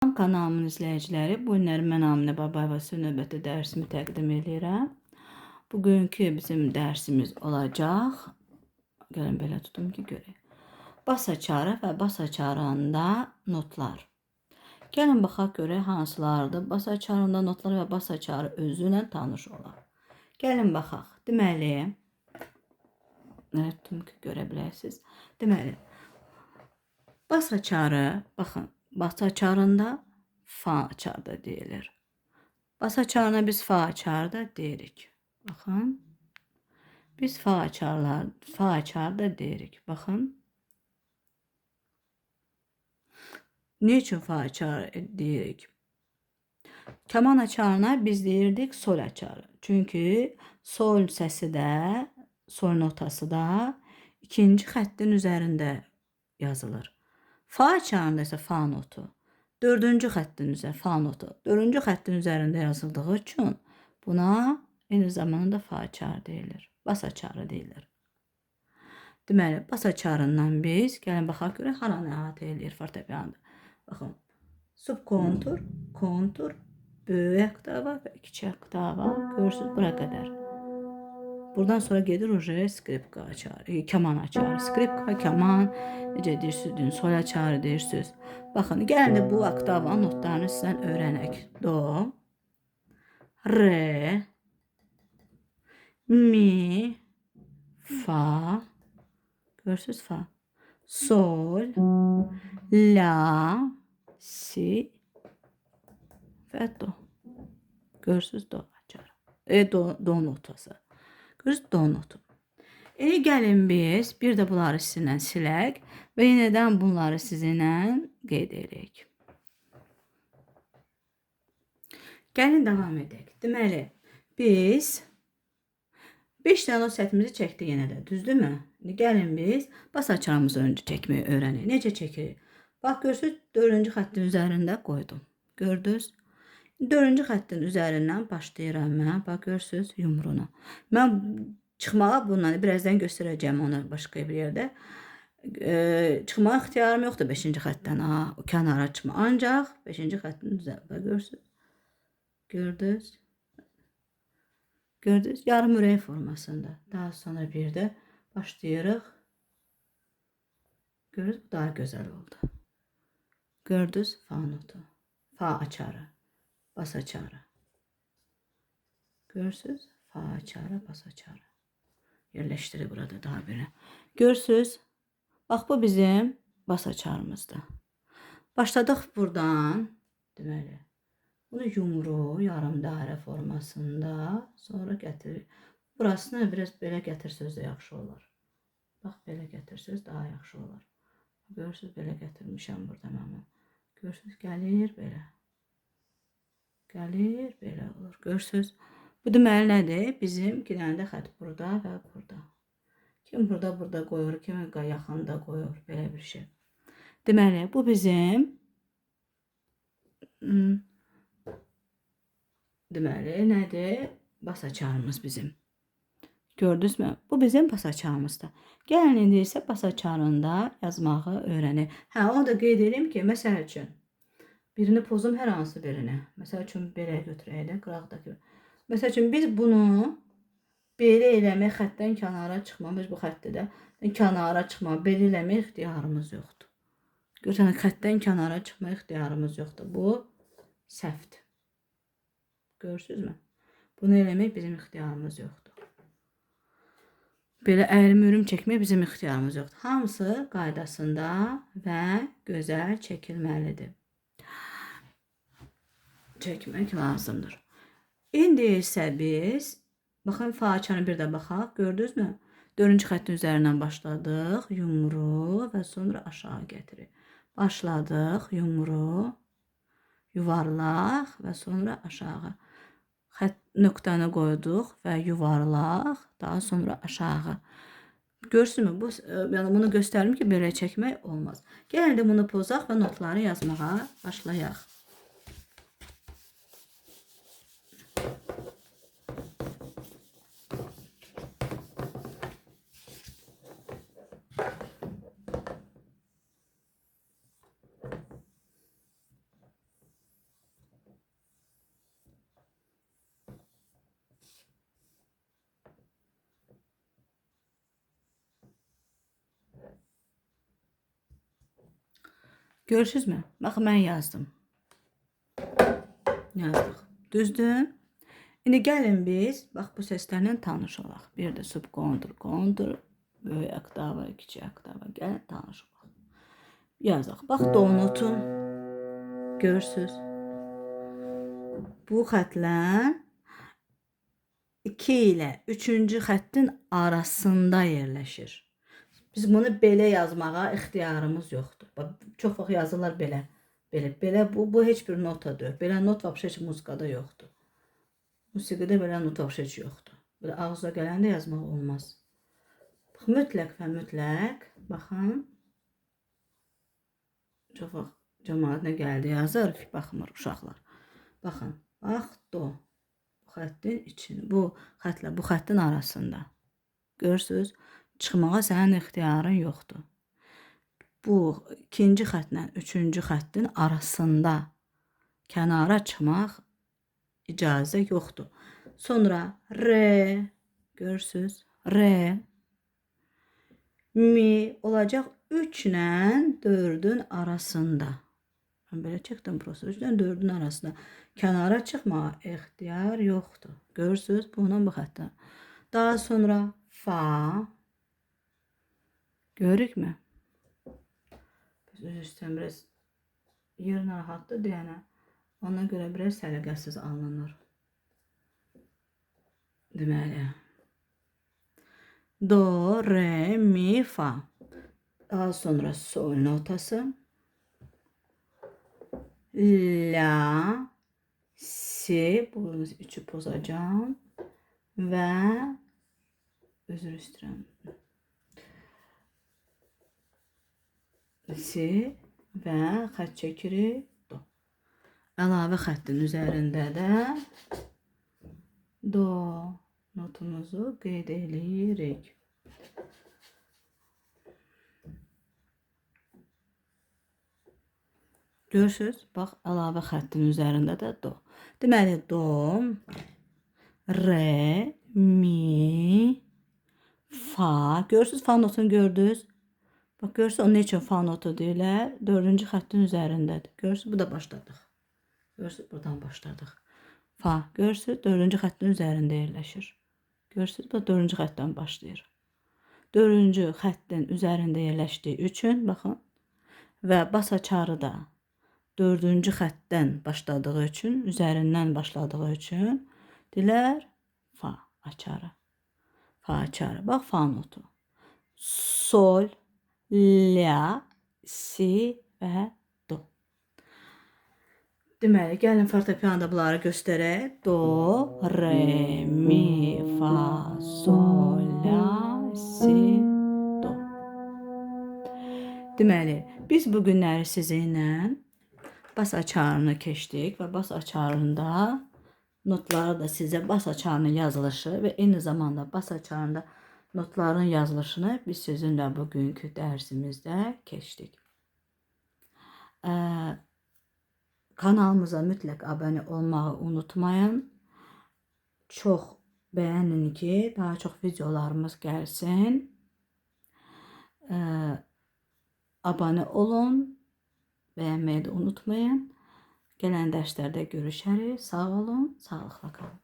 Kanalımın izləyiciləri, bu günləri mən Aminə Babayeva sizə növbəti dərsimi təqdim edirəm. Bugünkü bizim dərsimiz olacaq. Gəlin belə tutum ki, görək. Bas açarı və bas açarında notlar. Gəlin baxaq görək hansılardır. Bas açarında notlar və bas açarı özü ilə tanış olaq. Gəlin baxaq. Deməli, tutum ki, görə biləsiniz. Deməli, bas açarı, baxın, bas açarında fa açarda deyilir. Bas açarına biz fa açarda deyirik. Baxın. Biz fa açarda deyirik. Baxın. Ne üçün fa açarı deyirik? Kaman açarına biz deyirdik sol açarı. Çünki sol səsi də, sol notası da ikinci xəttin üzərində yazılır. Fa açarında isə fa notu dördüncü xəttin üzərində, fa notu dördüncü xəttin üzərində yazıldığı üçün buna eyni zamanda fa açarı deyilir. Bas açarı deyilir. Deməli, bas açarından biz gəlin baxaq görək haranı əhatə edir fortepianoda. Baxın. Subkontur, kontur, böyük oktava və kiçik oktava. Görürsünüz bura qədər. Buradan sonra gedir uje skripka açarı, kaman açarı. Skripka, kaman, necə deyirsiniz, sol açarı deyirsiniz. Baxın, gəlin də bu oktava notlarını sizdən öyrənək. Do, re, mi, fa, görürsünüz fa, sol, la, si və do. Görürsünüz do açarı. Do notası. Görürsünüz do notu. Gəlin biz bir də bunları sizinlə silək və yenidən bunları sizinlə qeyd edək. Gəlin davam edək. Deməli, biz 5 dənə not sətimizi çəkdik yenə də, düzdürmü? Gəlin biz bas açarımızı öncə çəkməyi öyrənək. Necə çəkirik? Bax, görürsünüz, 4-cü xəttin üzərində qoydum. Gördünüz? 4-cü xəttin üzərindən başlayıram mən. Bax, görürsünüz, yumruğunu. Mən çıxmağa bundan birazdan göstərəcəm onu başqa bir yerdə. Çıxmağa ixtiyarım yoxdur 5-ci xəttdən. O kənara çıxma. Ancaq 5-ci xəttin üzərində görürsünüz. Gördünüz? Gördünüz? Yarım ürək formasında. Daha sonra bir də başlayırıq. Görürsünüz? Bu daha gözəl oldu. Gördünüz? Fa notu. Fa açarı. Bas açarı. Görürsünüz? Fa açarı, bas açarı. Yerləşdirir burada daha belə. Görürsünüz? Bax, bu bizim bas açarımızdır. Başladıq buradan. Deməli, bunu yumru, yarım dairə formasında sonra gətirir. Burasını biraz belə gətirsəz də yaxşı olar. Bax, belə gətirsəz daha yaxşı olar. Görürsünüz, belə gətirmişəm burada mən. Görürsünüz, gəlir belə. Gəlir belə olur. Görürsünüz? Bu deməli nədir? Bizim 2 dənə də xətt burada və burada. Kim burada qoyur, kim yaxında qoyur. Belə bir şey. Deməli, bu bizim deməli, nədir? Bas açarımız bizim. Gördünüzmü? Bu bizim bas açarımızdır. Gəlin indi isə bas açarında yazmağı öyrənək. Onu da qeyd edeyim ki, məsəl üçün birini pozum hər hansı birini. Məsəl üçün belə götürək də, qıraqdakı. Məsəl üçün biz bunu belə eləmək, xəttdən kənara çıxmamız bu xəttdə də kənara çıxma, belə eləmək ixtiyarımız yoxdur. Görürsən, xəttdən kənara çıxma ixtiyarımız yoxdur. Bu səhvdir. Görürsünüzmü? Bunu eləmək bizim ixtiyarımız yoxdur. Belə əyrim-ürüm çəkmək bizim ixtiyarımız yoxdur. Hamısı qaydasında və gözəl çəkilməlidir. Çəkmək lazımdır. İndi isə biz, baxın, fa açarını bir də baxaq, gördünüzmü? 4-cü xəttin üzərindən başladıq, yumru və sonra aşağı getirir. Başladıq, yumru, yuvarlaq və sonra aşağı. Nöqtəni qoyduq və yuvarlaq, daha sonra aşağı. Görürsünüzmü? Yəni bunu göstərim ki, belə çəkmək olmaz. Gəlin də bunu pozaq və notları yazmağa başlayaq. Görürsünüzmü? Baxın, mən yazdım. Yazdıq. Düzdür? İndi gəlin biz, bax, bu səslərlə tanış olaq. Bir də subkontur, kontur, böyük oktava, kiçik oktava. Gəlin tanış olaq. Yazaq. Bax, do notu. Görürsünüz? Bu xətlər 2 ilə 3-cü xəttin arasında yerləşir. Biz bunu belə yazmağa ixtiyarımız yoxdur. Bax, çox vaxt yazırlar belə. Belə bu heç bir nota deyil. Belə not vəbşə heç muziqada yoxdur. Musiqidə belə not vəbşə heç yoxdur. Belə ağzına gələndə yazmaq olmaz. Bax, mütləq və mütləq, baxın. Çox vaxt cəmaət nə gəldi yazır, baxmır uşaqlar. Baxın, bax, do. Bu xəttin içində, bu xətlə bu xəttin arasında. Görürsünüz? Çıxmağa sənin ixtiyarın yoxdur. Bu ikinci xətlə üçüncü xəttin arasında kənara çıxmaq icazə yoxdur. Sonra re, görürsünüz? Re, mi olacaq 3 ilə 4-ün arasında. Mən belə çəkdim prosta. 3 ilə 4-ün arasında kənara çıxmağa ixtiyar yoxdur. Görürsünüz? Bunun bu xətdə. Daha sonra fa. Görürükmü? Üzr istəyirəm, biraz yer narahatdır deyənə. Ona görə biraz səliqəsiz alınır. Deməli. Do, re, mi, fa. Daha sonra sol notası. La, si. Bunu üçü bozacağım. Və üzr istəyirəm. Si və xətt çəkirik, do. Əlavə xəttin üzərində də do notumuzu qeyd edirik. Görürsünüz? Bax, əlavə xəttin üzərində də do. Deməli, do, re, mi, fa. Görürsünüz, fa notunu gördünüz. Bax, görürsünüz, onun üçün fa notu deyirlər. 4-cü xəttin üzərindədir. Görürsünüz, bu da başladıq. Görürsünüz, buradan başladıq. Fa, görürsünüz, 4-cü xəttin üzərində yerləşir. Görürsünüz, bu 4-cü xəttdən başlayır. 4-cü xəttin üzərində yerləşdiyi üçün, baxın, və bas açarı da 4-cü xəttdən başladığı üçün, üzərindən başladığı üçün deyirlər fa açarı. Fa açarı. Bax, fa notu. Sol, la, si və do. Deməli, gəlin fortepianoda bunları göstərək. Do, re, mi, fa, sol, la, si, do. Deməli, biz bu günləri sizinlə bas açarını keçdik və bas açarında notları da sizə bas açarının yazılışı və eyni zamanda bas açarında notların yazılışını biz sizinlə bugünkü dərsimizdə keçdik. Kanalımıza mütləq abunə olmağı unutmayın. Çox bəyənin ki, daha çox videolarımız gəlsin. Abunə olun, bəyənməyi də unutmayın. Gələn dərslərdə görüşərik. Sağ olun, sağlıqla qalın.